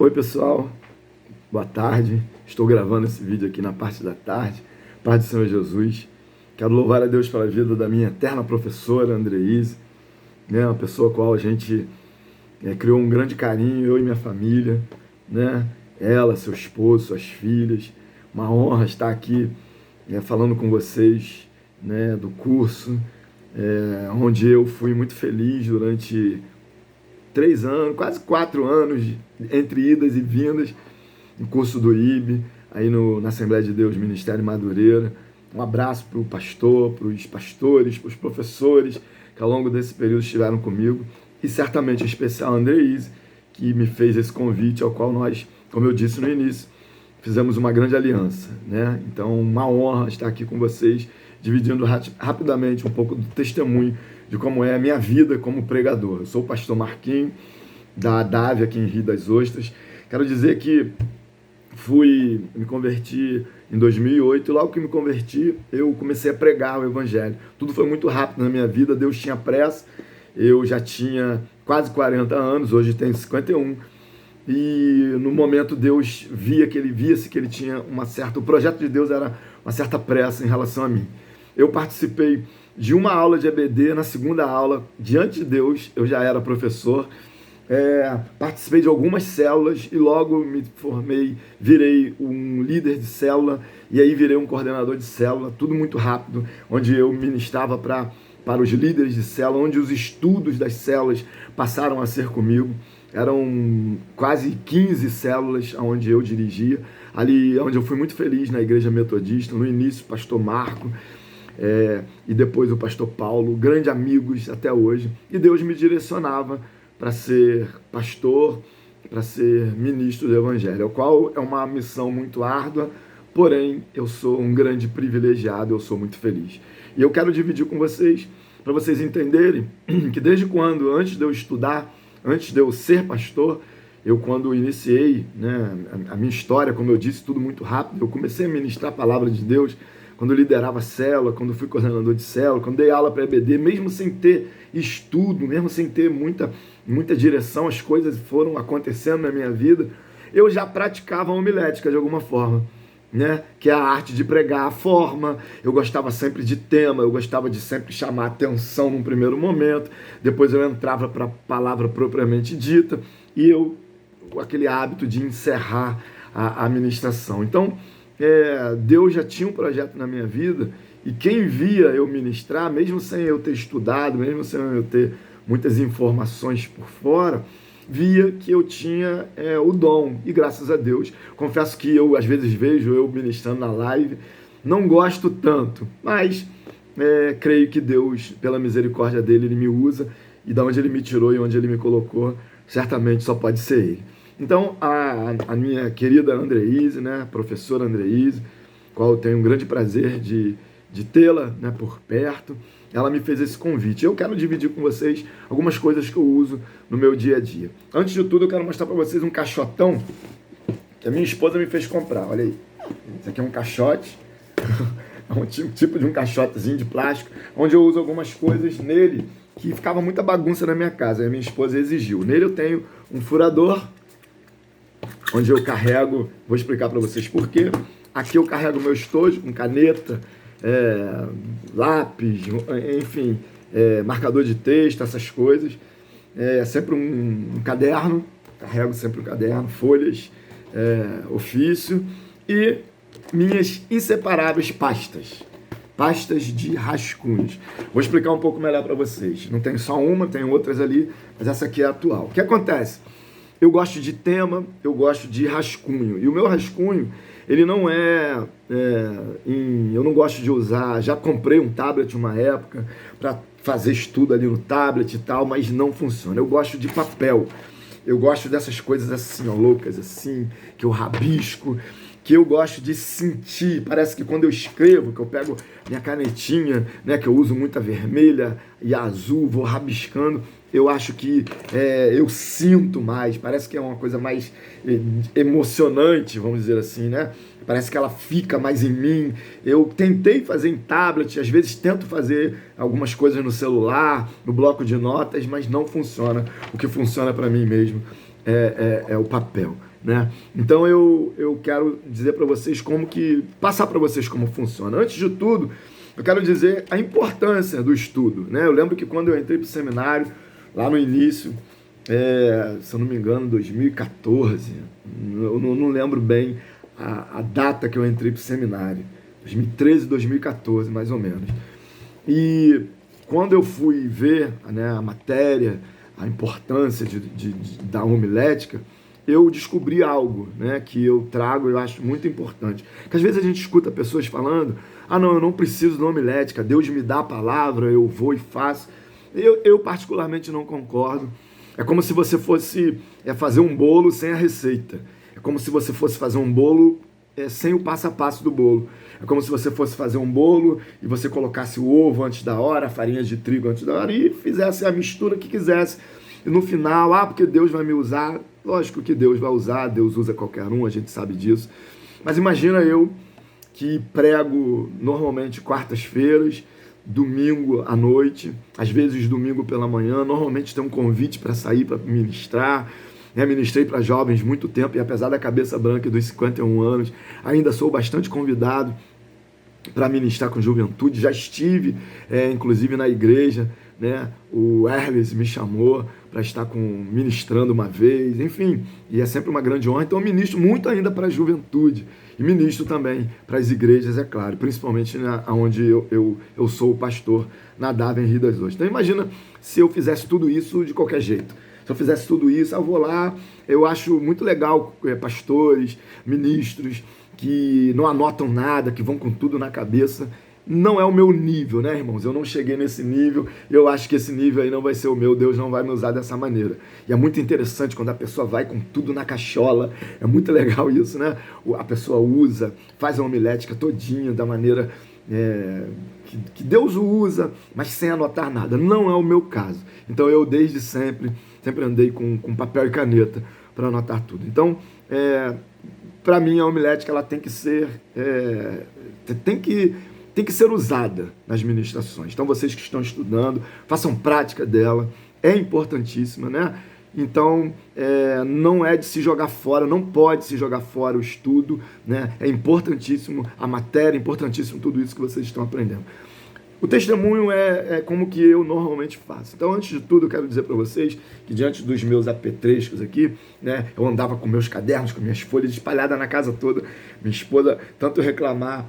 Oi pessoal, boa tarde. Estou gravando esse vídeo aqui na parte da tarde. Paz do Senhor Jesus. Quero louvar a Deus pela vida da minha eterna professora Andreise, né? Uma pessoa com a qual a gente criou um grande carinho, eu e minha família, né? Ela, seu esposo, suas filhas. Uma honra estar aqui falando com vocês, né, do curso, onde eu fui muito feliz durante 3 anos, quase 4 anos, entre idas e vindas, no curso do IB, aí na Assembleia de Deus, Ministério Madureira. Um abraço para o pastor, para os pastores, para os professores que ao longo desse período estiveram comigo, e certamente em especial a Andreise, que me fez esse convite, ao qual nós, como eu disse no início, fizemos uma grande aliança, né? Então, uma honra estar aqui com vocês, dividindo rapidamente um pouco do testemunho de como é a minha vida como pregador. Eu sou o pastor Marquinhos, da Adave, aqui em Rio das Ostras. Quero dizer que me converti em 2008, e logo que me converti, eu comecei a pregar o Evangelho. Tudo foi muito rápido na minha vida, Deus tinha pressa, eu já tinha quase 40 anos, hoje tenho 51, e no momento Deus via-se que ele tinha o projeto de Deus era uma certa pressa em relação a mim. Eu participei de uma aula de EBD, na segunda aula, diante de Deus, eu já era professor, participei de algumas células e logo me formei, virei um líder de célula e aí virei um coordenador de célula, tudo muito rápido, onde eu ministrava para os líderes de célula, onde os estudos das células passaram a ser comigo. Eram quase 15 células onde eu dirigia, ali onde eu fui muito feliz na Igreja Metodista, no início o pastor Marco, e depois o pastor Paulo, grandes amigos até hoje, e Deus me direcionava para ser pastor, para ser ministro do Evangelho, o qual é uma missão muito árdua, porém eu sou um grande privilegiado, eu sou muito feliz. E eu quero dividir com vocês, para vocês entenderem que desde quando, antes de eu estudar, antes de eu ser pastor, eu quando iniciei, né, a minha história, como eu disse, tudo muito rápido, eu comecei a ministrar a palavra de Deus, quando eu liderava célula, quando fui coordenador de célula, quando dei aula para EBD, mesmo sem ter estudo, mesmo sem ter muita direção, as coisas foram acontecendo na minha vida, eu já praticava a homilética de alguma forma, né? Que é a arte de pregar, a forma. Eu gostava sempre de tema, eu gostava de sempre chamar atenção num primeiro momento, depois eu entrava para a palavra propriamente dita, e aquele hábito de encerrar a ministração. Então, Deus já tinha um projeto na minha vida, e quem via eu ministrar, mesmo sem eu ter estudado, mesmo sem eu ter muitas informações por fora, via que eu tinha o dom, e graças a Deus, confesso que eu às vezes vejo eu ministrando na live, não gosto tanto, mas creio que Deus, pela misericórdia dele, ele me usa, e da onde ele me tirou e onde ele me colocou, certamente só pode ser ele. Então, a minha querida Andreise, né, professora Andreise, qual eu tenho um grande prazer de tê-la, né, por perto, ela me fez esse convite. Eu quero dividir com vocês algumas coisas que eu uso no meu dia a dia. Antes de tudo, eu quero mostrar para vocês um caixotão que a minha esposa me fez comprar. Olha aí, esse aqui é um caixote, é um tipo de um caixotezinho de plástico, onde eu uso algumas coisas nele que ficava muita bagunça na minha casa, e a minha esposa exigiu. Nele eu tenho um furador, onde eu carrego, vou explicar para vocês por quê. Aqui eu carrego meu estojo com caneta, lápis, enfim, marcador de texto, essas coisas. Sempre um caderno, carrego sempre um caderno, folhas, ofício, e minhas inseparáveis pastas de rascunhos. Vou explicar um pouco melhor para vocês. Não tem só uma, tem outras ali, mas essa aqui é a atual. O que acontece? Eu gosto de tema, eu gosto de rascunho. E o meu rascunho, ele não eu não gosto de usar, já comprei um tablet uma época para fazer estudo ali no tablet e tal, mas não funciona. Eu gosto de papel. Eu gosto dessas coisas assim, ó, loucas assim, que eu rabisco, que eu gosto de sentir. Parece que quando eu escrevo, que eu pego minha canetinha, né, que eu uso muita vermelha e azul, vou rabiscando, eu acho que eu sinto mais, parece que é uma coisa mais emocionante, vamos dizer assim, né? Parece que ela fica mais em mim. Eu tentei fazer em tablet, às vezes tento fazer algumas coisas no celular, no bloco de notas, mas não funciona. O que funciona para mim mesmo é o papel. né? Então eu quero dizer para vocês passar para vocês como funciona. Antes de tudo, eu quero dizer a importância do estudo, né? Eu lembro que quando eu entrei para o seminário, lá no início, se eu não me engano, 2014, eu não lembro bem a data que eu entrei para o seminário, 2013, 2014, mais ou menos. E quando eu fui ver, né, a matéria, a importância da homilética, eu descobri algo, né, que eu trago e eu acho muito importante. Que às vezes a gente escuta pessoas falando, não, eu não preciso de homilética, Deus me dá a palavra, eu vou e faço. Eu particularmente não concordo. É como se você fosse fazer um bolo sem a receita. É como se você fosse fazer um bolo sem o passo a passo do bolo. É como se você fosse fazer um bolo e você colocasse o ovo antes da hora, a farinha de trigo antes da hora e fizesse a mistura que quisesse. E no final, porque Deus vai me usar. Lógico que Deus vai usar, Deus usa qualquer um, a gente sabe disso. Mas imagina eu que prego normalmente quartas-feiras, domingo à noite, às vezes domingo pela manhã, normalmente tem um convite para sair, para ministrar. Ministrei para jovens muito tempo e apesar da cabeça branca e dos 51 anos, ainda sou bastante convidado para ministrar com juventude. Já estive, inclusive, na igreja, né? O Hermes me chamou para estar ministrando uma vez, enfim, e é sempre uma grande honra. Então eu ministro muito ainda para a juventude e ministro também para as igrejas, é claro, principalmente onde eu sou o pastor na Dava em Rio das Ostras. Então imagina se eu fizesse tudo isso de qualquer jeito. Se eu fizesse tudo isso, eu vou lá. Eu acho muito legal pastores, ministros que não anotam nada, que vão com tudo na cabeça. Não é o meu nível, né, irmãos? Eu não cheguei nesse nível. Eu acho que esse nível aí não vai ser o meu. Deus não vai me usar dessa maneira. E é muito interessante quando a pessoa vai com tudo na cachola. É muito legal isso, né? A pessoa usa, faz a homilética todinha da maneira que Deus o usa, mas sem anotar nada. Não é o meu caso. Então eu, desde sempre andei com papel e caneta para anotar tudo. Então, para mim, a homilética ela tem que ser tem que ser usada nas ministrações. Então, vocês que estão estudando, façam prática dela. É importantíssima, né? Então, não é de se jogar fora, não pode se jogar fora o estudo, né? É importantíssimo a matéria, importantíssimo tudo isso que vocês estão aprendendo. O testemunho é como que eu normalmente faço. Então, antes de tudo, eu quero dizer para vocês que diante dos meus apetrechos aqui, né, eu andava com meus cadernos, com minhas folhas espalhadas na casa toda. Minha esposa, tanto reclamar,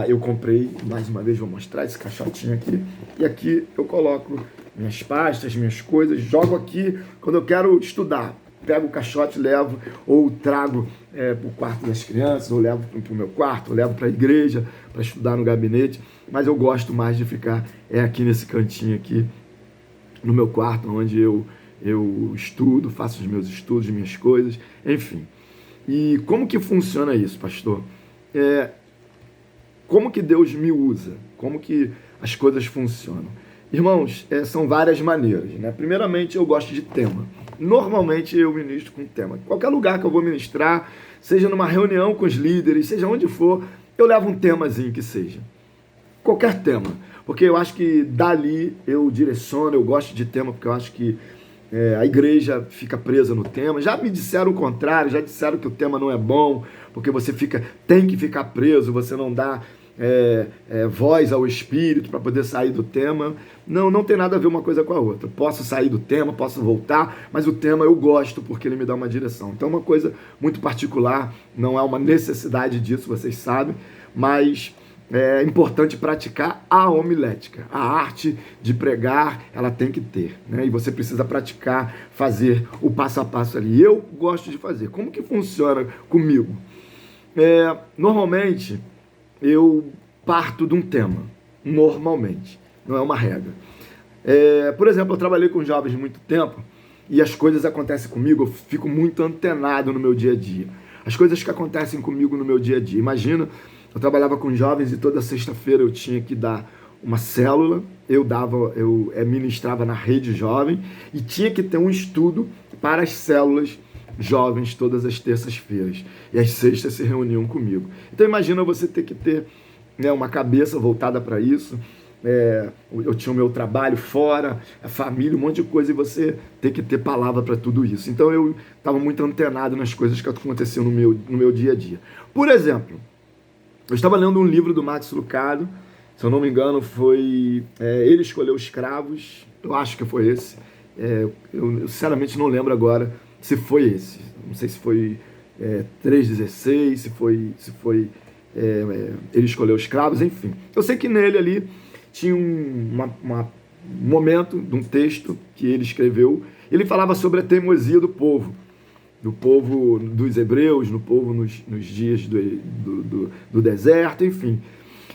eu comprei, mais uma vez vou mostrar esse caixotinho aqui, e aqui eu coloco minhas pastas, minhas coisas, jogo aqui quando eu quero estudar. Pego o caixote, levo, ou trago para o quarto das crianças, ou levo para o meu quarto, ou levo para a igreja, para estudar no gabinete. Mas eu gosto mais de ficar aqui nesse cantinho aqui, no meu quarto, onde eu estudo, faço os meus estudos, minhas coisas, enfim. E como que funciona isso, pastor? Como que Deus me usa? Como que as coisas funcionam? Irmãos, são várias maneiras, né? Primeiramente, eu gosto de tema. Normalmente eu ministro com tema. Qualquer lugar que eu vou ministrar, seja numa reunião com os líderes, seja onde for, eu levo um temazinho que seja. Qualquer tema. Porque eu acho que dali eu direciono, eu gosto de tema, porque eu acho que a igreja fica presa no tema. Já me disseram o contrário, já disseram que o tema não é bom, porque você tem que ficar preso, você não dá voz ao Espírito para poder sair do tema. Não tem nada a ver uma coisa com a outra. Posso sair do tema, posso voltar, mas o tema eu gosto porque ele me dá uma direção. Então é uma coisa muito particular, não é uma necessidade disso, vocês sabem, mas é importante praticar a homilética. A arte de pregar, ela tem que ter, né? E você precisa praticar, fazer o passo a passo ali. Eu gosto de fazer. Como que funciona comigo? Normalmente, eu parto de um tema. Normalmente. Não é uma regra. Por exemplo, eu trabalhei com jovens muito tempo e as coisas acontecem comigo, eu fico muito antenado no meu dia a dia. As coisas que acontecem comigo no meu dia a dia. Imagina, eu trabalhava com jovens e toda sexta-feira eu tinha que dar uma célula, eu ministrava na rede jovem e tinha que ter um estudo para as células jovens todas as terças-feiras. E as sextas se reuniam comigo. Então imagina você ter que ter uma cabeça voltada para isso, eu tinha o meu trabalho fora, a família, um monte de coisa, e você tem que ter palavra para tudo isso. Então eu estava muito antenado nas coisas que aconteciam no meu dia a dia. Por exemplo, eu estava lendo um livro do Max Lucado, se eu não me engano, foi Ele Escolheu os Escravos, eu acho que foi esse. Eu sinceramente não lembro agora se foi esse. Não sei se foi 3,16, se foi Ele Escolheu os Escravos, enfim. Eu sei que nele ali tinha um momento de um texto que ele escreveu. Ele falava sobre a teimosia do povo dos hebreus, no povo nos dias do deserto, enfim.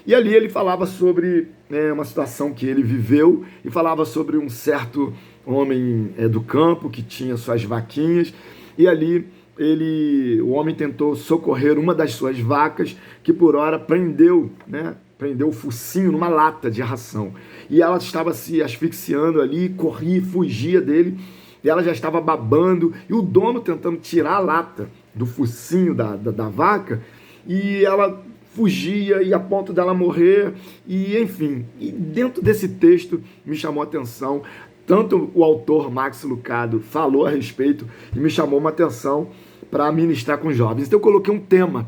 E ali ele falava sobre uma situação que ele viveu e falava sobre um certo homem do campo que tinha suas vaquinhas, e ali o homem tentou socorrer uma das suas vacas que por hora prendeu o focinho numa lata de ração. E ela estava se asfixiando ali, corria e fugia dele, e ela já estava babando, e o dono tentando tirar a lata do focinho da vaca, e ela fugia, e a ponto dela morrer, e enfim. E dentro desse texto me chamou a atenção, tanto o autor Max Lucado falou a respeito, e me chamou uma atenção para ministrar com jovens. Então eu coloquei um tema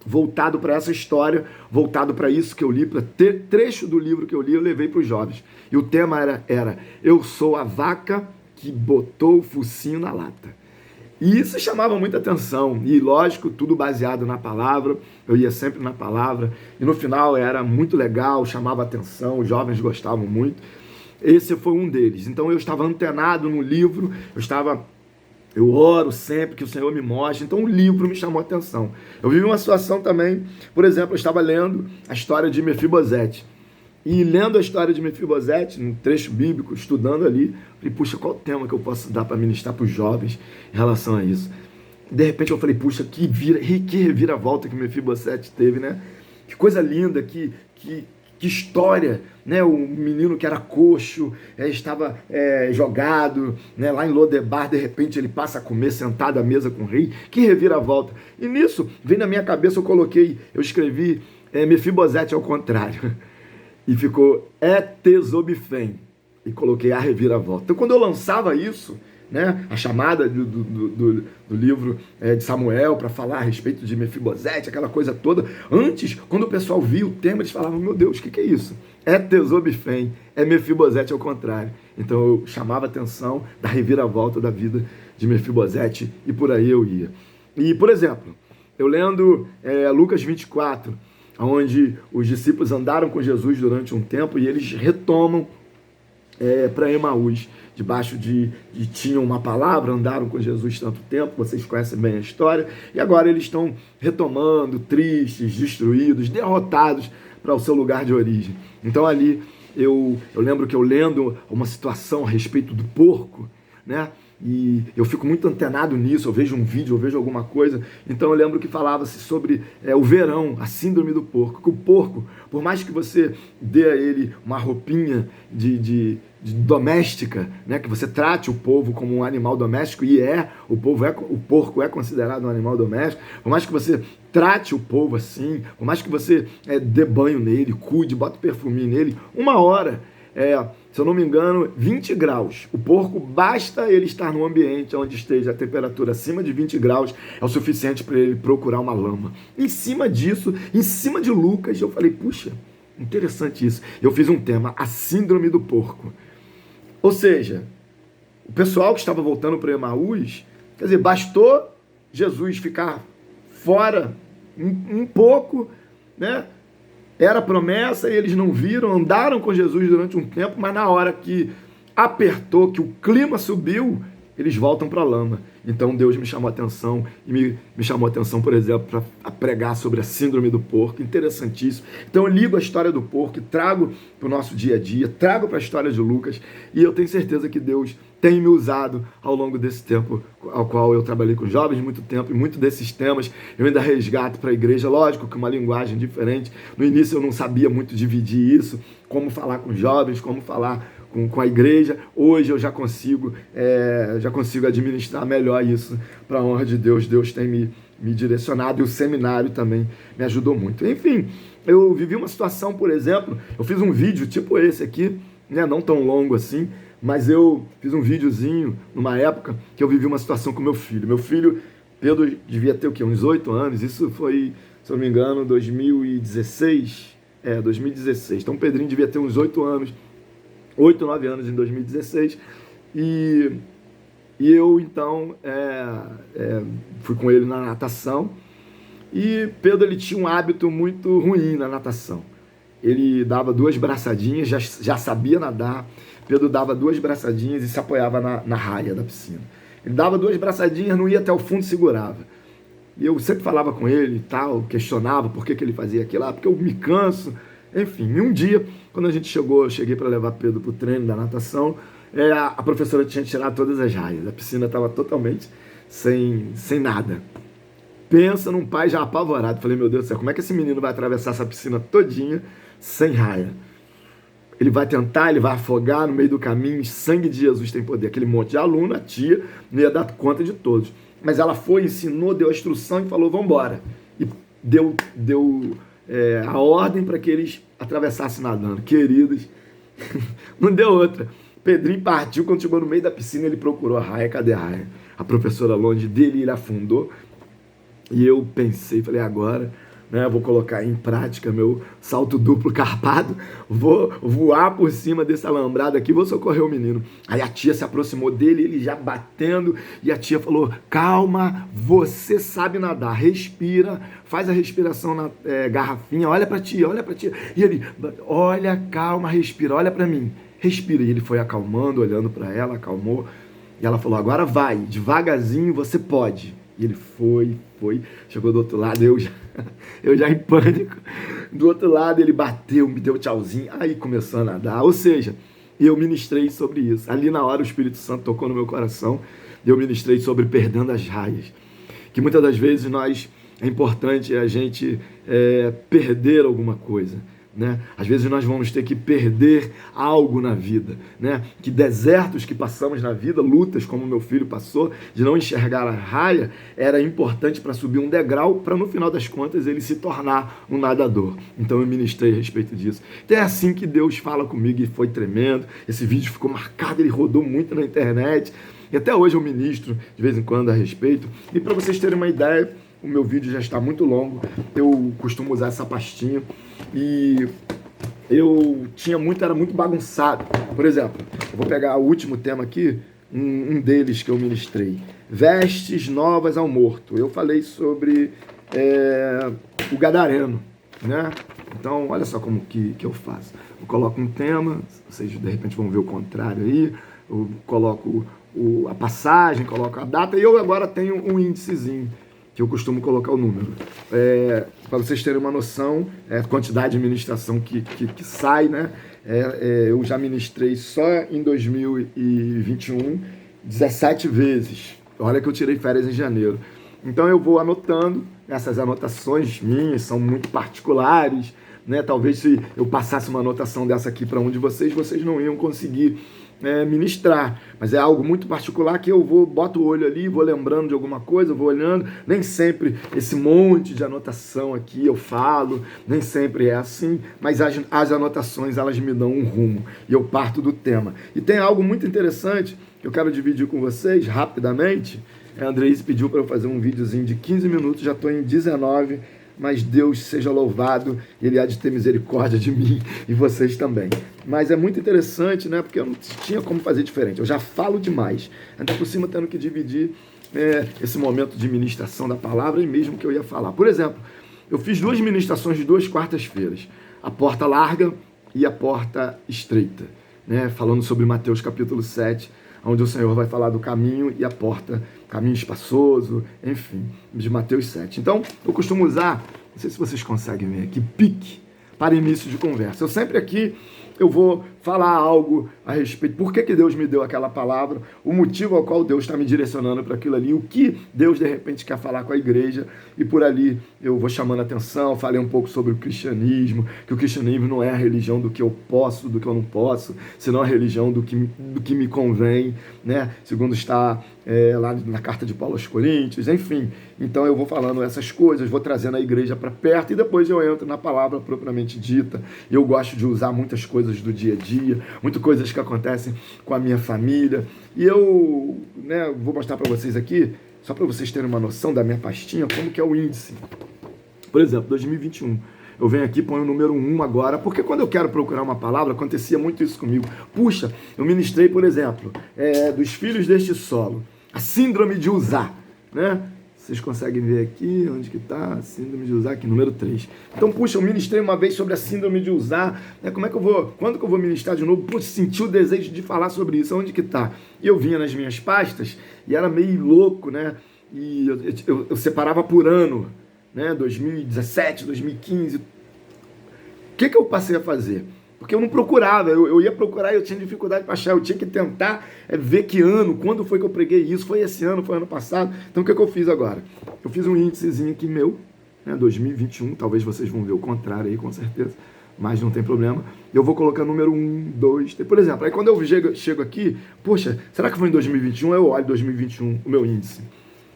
voltado para essa história, voltado para isso que eu li, para trecho do livro que eu li, eu levei para os jovens. E o tema era Eu sou a vaca que botou o focinho na lata. E isso chamava muita atenção. E lógico, tudo baseado na palavra, eu ia sempre na palavra, e no final era muito legal, chamava atenção, os jovens gostavam muito. Esse foi um deles. Então eu estava antenado no livro, eu oro sempre que o Senhor me mostre. Então o livro me chamou a atenção. Eu vivi uma situação também, por exemplo, eu estava lendo a história de Mefibosete. E lendo a história de Mefibosete, num trecho bíblico, estudando ali, falei, puxa, qual o tema que eu posso dar para ministrar para os jovens em relação a isso? De repente eu falei, puxa, que reviravolta que Mefibosete teve, né? Que coisa linda, que história, né? O menino que era coxo, estava jogado, né? Lá em Lodebar, de repente ele passa a comer sentado à mesa com o rei. Que reviravolta. E nisso, veio na minha cabeça, eu escrevi Mefibosete ao contrário. E ficou Etezobifem. E coloquei a reviravolta. Então quando eu lançava isso, né, a chamada do livro de Samuel para falar a respeito de Mefibosete, aquela coisa toda. Antes, quando o pessoal via o tema, eles falavam, meu Deus, o que é isso? Etezobifem, é Mefibosete ao contrário. Então eu chamava a atenção da reviravolta da vida de Mefibosete e por aí eu ia. E, por exemplo, eu lendo Lucas 24, onde os discípulos andaram com Jesus durante um tempo e eles retomam para Emaús, debaixo tinham uma palavra, andaram com Jesus tanto tempo, vocês conhecem bem a história, e agora eles estão retomando, tristes, destruídos, derrotados para o seu lugar de origem. Então ali eu lembro que eu lendo uma situação a respeito do porco, né? E eu fico muito antenado nisso, eu vejo um vídeo, eu vejo alguma coisa, então eu lembro que falava-se sobre o verão, a síndrome do porco, que o porco, por mais que você dê a ele uma roupinha de doméstica, né, que você trate o povo como um animal doméstico, e o porco é considerado um animal doméstico, por mais que você trate o povo assim, por mais que você dê banho nele, cuide, bota perfuminho nele, uma hora, se eu não me engano, 20 graus. O porco, basta ele estar num ambiente onde esteja a temperatura acima de 20 graus, é o suficiente para ele procurar uma lama. Em cima disso, em cima de Lucas, eu falei, puxa, interessante isso. Eu fiz um tema, a síndrome do porco. Ou seja, o pessoal que estava voltando para Emaús, quer dizer, bastou Jesus ficar fora um pouco, né? Era promessa e eles não viram, andaram com Jesus durante um tempo, mas na hora que apertou, que o clima subiu, eles voltam para a lama. Então Deus me chamou a atenção, e me chamou a atenção, por exemplo, para pregar sobre a síndrome do porco, interessantíssimo. Então eu ligo a história do porco, trago para o nosso dia a dia, trago para a história de Lucas, e eu tenho certeza que Deus tem me usado ao longo desse tempo ao qual eu trabalhei com jovens muito tempo, e muito desses temas eu ainda resgato para a igreja, lógico que uma linguagem diferente. No início eu não sabia muito dividir isso, como falar com jovens, como falar com a igreja. Hoje eu já consigo administrar melhor isso para a honra de Deus. Deus tem me me direcionado, e o seminário também me ajudou muito. Enfim, eu vivi uma situação, por exemplo, eu fiz um vídeo tipo esse aqui, né, não tão longo assim, mas eu fiz um videozinho numa época que eu vivi uma situação com meu filho. Meu filho, Pedro, devia ter o quê? Uns 8 anos, isso foi, se eu não me engano, 2016, 2016. Então o Pedrinho devia ter uns 8 anos, 8, 9 anos em 2016, e eu, então, fui com ele na natação, e Pedro, ele tinha um hábito muito ruim na natação. Ele dava 2 braçadinhas, já sabia nadar. Pedro dava 2 braçadinhas e se apoiava na raia da piscina. Ele dava 2 braçadinhas, não ia até o fundo, segurava. E eu sempre falava com ele e tal, questionava por que ele fazia aquilo, porque eu me canso. Enfim, e um dia, quando a gente chegou, eu cheguei para levar Pedro para o treino da natação, a professora tinha tirado todas as raias. A piscina estava totalmente sem nada. Pensa num pai já apavorado. Falei, meu Deus do céu, como é que esse menino vai atravessar essa piscina todinha sem raia? Ele vai tentar, ele vai afogar no meio do caminho. Sangue de Jesus tem poder. Aquele monte de aluno, a tia, não ia dar conta de todos. Mas ela foi, ensinou, deu a instrução e falou, vamos embora. E deu a ordem para que eles atravessassem nadando. Queridos, não deu outra. Pedrinho partiu, quando chegou no meio da piscina, ele procurou a raia. Cadê a raia? A professora longe dele, ele afundou. E eu pensei, falei, agora, né, vou colocar em prática meu salto duplo carpado, vou voar por cima desse alambrado aqui, vou socorrer o menino. Aí a tia se aproximou dele, ele já batendo, e a tia falou, calma, você sabe nadar, respira, faz a respiração na garrafinha, olha pra tia. E ele, olha, calma, respira, olha pra mim, respira. E ele foi acalmando, olhando pra ela, acalmou, e ela falou, agora vai, devagarzinho, você pode. E ele foi, chegou do outro lado, eu já em pânico. Do outro lado ele bateu, me deu tchauzinho, aí começou a nadar. Ou seja, eu ministrei sobre isso. Ali na hora o Espírito Santo tocou no meu coração, e eu ministrei sobre perdendo as raias. Que muitas das vezes é importante a gente perder alguma coisa. Né? Às vezes nós vamos ter que perder algo na vida, né? Que desertos que passamos na vida, lutas como meu filho passou, de não enxergar a raia, era importante para subir um degrau, para no final das contas ele se tornar um nadador. Então eu ministrei a respeito disso. Então é assim que Deus fala comigo, e foi tremendo. Esse vídeo ficou marcado, ele rodou muito na internet, e até hoje eu ministro de vez em quando a respeito. E para vocês terem uma ideia, o meu vídeo já está muito longo, eu costumo usar essa pastinha, e eu era muito bagunçado. Por exemplo, eu vou pegar o último tema aqui, um deles que eu ministrei, vestes novas ao morto. Eu falei sobre o gadareno, né? Então, olha só como que eu faço. Eu coloco um tema, vocês de repente vão ver o contrário aí, eu coloco a passagem, coloco a data, e eu agora tenho um índicezinho, que eu costumo colocar o número. Para vocês terem uma noção, quantidade de ministração que sai, né? Eu já ministrei só em 2021 17 vezes. Olha que eu tirei férias em janeiro. Então eu vou anotando, essas anotações minhas são muito particulares, né? Talvez se eu passasse uma anotação dessa aqui para um de vocês não iam conseguir ministrar, mas é algo muito particular que eu boto o olho ali, vou lembrando de alguma coisa, vou olhando, nem sempre esse monte de anotação aqui eu falo, nem sempre é assim, mas as anotações elas me dão um rumo, e eu parto do tema. E tem algo muito interessante que eu quero dividir com vocês rapidamente. A Andreise pediu para eu fazer um videozinho de 15 minutos, já estou em 19, mas Deus seja louvado, Ele há de ter misericórdia de mim e vocês também. Mas é muito interessante, né? Porque eu não tinha como fazer diferente. Eu já falo demais. Ainda por cima tendo que dividir esse momento de ministração da palavra e mesmo que eu ia falar. Por exemplo, eu fiz 2 ministrações de 2 quartas-feiras. A porta larga e a porta estreita. Né? Falando sobre Mateus capítulo 7, onde o Senhor vai falar do caminho e a porta, caminho espaçoso, enfim, de Mateus 7. Então, eu costumo usar, não sei se vocês conseguem ver aqui, pique para início de conversa. Eu sempre aqui eu vou falar algo a respeito. Por que Deus me deu aquela palavra? O motivo ao qual Deus está me direcionando para aquilo ali. O que Deus, de repente, quer falar com a igreja. E por ali eu vou chamando a atenção. Falei um pouco sobre o cristianismo. Que o cristianismo não é a religião do que eu posso, do que eu não posso. Senão a religião do que me convém. Né? Segundo está lá na carta de Paulo aos Coríntios. Enfim. Então eu vou falando essas coisas. Vou trazendo a igreja para perto. E depois eu entro na palavra propriamente dita. Eu gosto de usar muitas coisas do dia a dia, muitas coisas que acontecem com a minha família. E eu vou mostrar para vocês aqui, só para vocês terem uma noção da minha pastinha, como que é o índice. Por exemplo, 2021. Eu venho aqui, ponho o número 1 agora, porque quando eu quero procurar uma palavra, acontecia muito isso comigo. Puxa, eu ministrei, por exemplo, dos filhos deste solo, a síndrome de Uzá, né? Vocês conseguem ver aqui, onde que está a síndrome de Uzá, aqui, número 3. Então, puxa, eu ministrei uma vez sobre a síndrome de Uzá, né? Quando que eu vou ministrar de novo? Puxa, senti o desejo de falar sobre isso, onde que está? E eu vinha nas minhas pastas, e era meio louco, né? E eu separava por ano, né? 2017, 2015. O que eu passei a fazer? Porque eu não procurava, eu ia procurar e eu tinha dificuldade para achar, eu tinha que tentar ver que ano, quando foi que eu preguei isso, foi esse ano, foi ano passado. Então o que eu fiz agora? Eu fiz um índicezinho aqui meu, 2021, talvez vocês vão ver o contrário aí, com certeza, mas não tem problema. Eu vou colocar número 1, 2, 3, por exemplo. Aí quando eu chego aqui, poxa, será que foi em 2021? Eu olho 2021, o meu índice.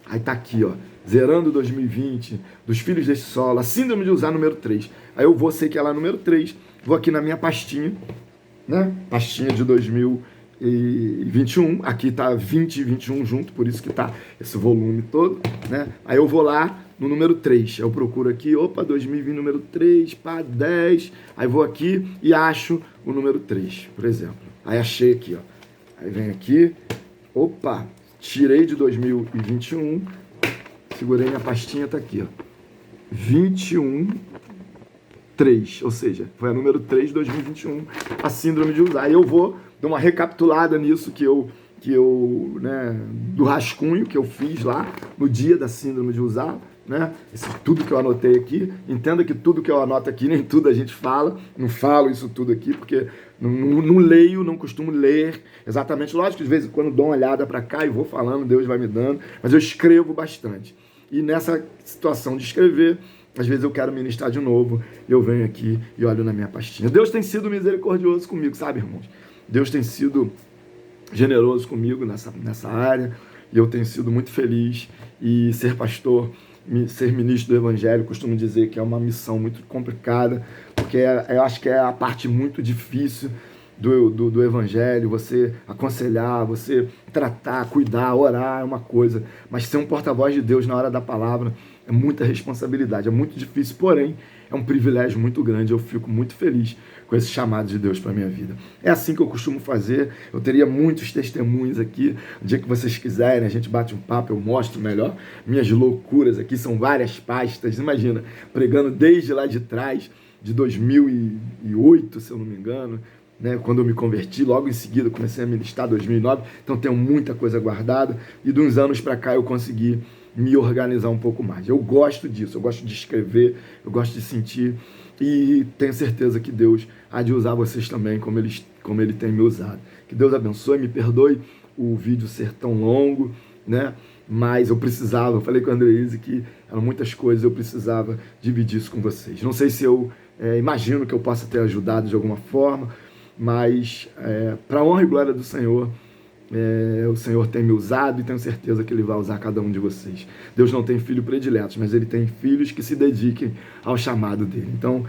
Aí tá aqui, ó, zerando 2020, dos filhos deste solo, a síndrome de Uzá número 3. Aí eu vou, sei que é lá número 3, vou aqui na minha pastinha, né? Pastinha de 2021, aqui tá 20 e 21 junto, por isso que tá esse volume todo, né? Aí eu vou lá no número 3, eu procuro aqui, 2020 número 3, 10, aí vou aqui e acho o número 3, por exemplo. Aí achei aqui, ó. Aí vem aqui, tirei de 2021, segurei minha pastinha, tá aqui, ó. 21, 3, ou seja, foi a número 3 de 2021, a síndrome de Uzá. Aí eu vou dar uma recapitulada nisso do rascunho que eu fiz lá no dia da síndrome de Uzá, né? Tudo que eu anotei aqui. Entenda que tudo que eu anoto aqui, nem tudo a gente fala. Não falo isso tudo aqui, porque não leio, não costumo ler exatamente. Lógico que de vez em quando dou uma olhada para cá e vou falando, Deus vai me dando, mas eu escrevo bastante. E nessa situação de escrever, às vezes eu quero ministrar de novo, eu venho aqui e olho na minha pastinha. Deus tem sido misericordioso comigo, sabe, irmãos? Deus tem sido generoso comigo nessa área, e eu tenho sido muito feliz. E ser pastor, ser ministro do Evangelho, costumo dizer que é uma missão muito complicada, porque eu acho que é a parte muito difícil do Evangelho. Você aconselhar, você tratar, cuidar, orar é uma coisa, mas ser um porta-voz de Deus na hora da palavra é muita responsabilidade, é muito difícil, porém é um privilégio muito grande. Eu fico muito feliz com esse chamado de Deus para a minha vida. É assim que eu costumo fazer. Eu teria muitos testemunhos aqui. O dia que vocês quiserem, a gente bate um papo, eu mostro melhor minhas loucuras aqui. São várias pastas, imagina, pregando desde lá de trás, de 2008, se eu não me engano, né, quando eu me converti. Logo em seguida comecei a ministrar, 2009, então tenho muita coisa guardada, e de uns anos para cá eu consegui me organizar um pouco mais. Eu gosto disso, eu gosto de escrever, eu gosto de sentir, e tenho certeza que Deus há de usar vocês também como Ele tem me usado. Que Deus abençoe, me perdoe o vídeo ser tão longo, né? Mas eu falei com a Andreise que eram muitas coisas, eu precisava dividir isso com vocês. Não sei se eu imagino que eu possa ter ajudado de alguma forma, mas para a honra e glória do Senhor, o Senhor tem me usado, e tenho certeza que Ele vai usar cada um de vocês. Deus não tem filho prediletos, mas Ele tem filhos que se dediquem ao chamado dEle. Então,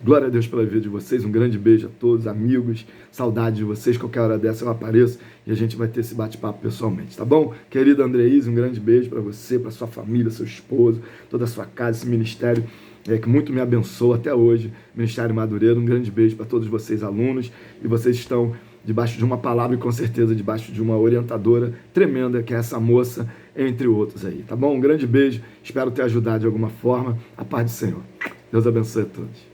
glória a Deus pela vida de vocês, um grande beijo a todos, amigos, saudade de vocês. Qualquer hora dessa eu apareço e a gente vai ter esse bate-papo pessoalmente, tá bom? Querida Andreise, um grande beijo para você, para sua família, seu esposo, toda a sua casa, esse ministério que muito me abençoa até hoje, Ministério Madureira. Um grande beijo para todos vocês, alunos, e vocês estão debaixo de uma palavra e com certeza debaixo de uma orientadora tremenda, que é essa moça, entre outros aí, tá bom? Um grande beijo, espero ter ajudado de alguma forma. A paz do Senhor. Deus abençoe a todos.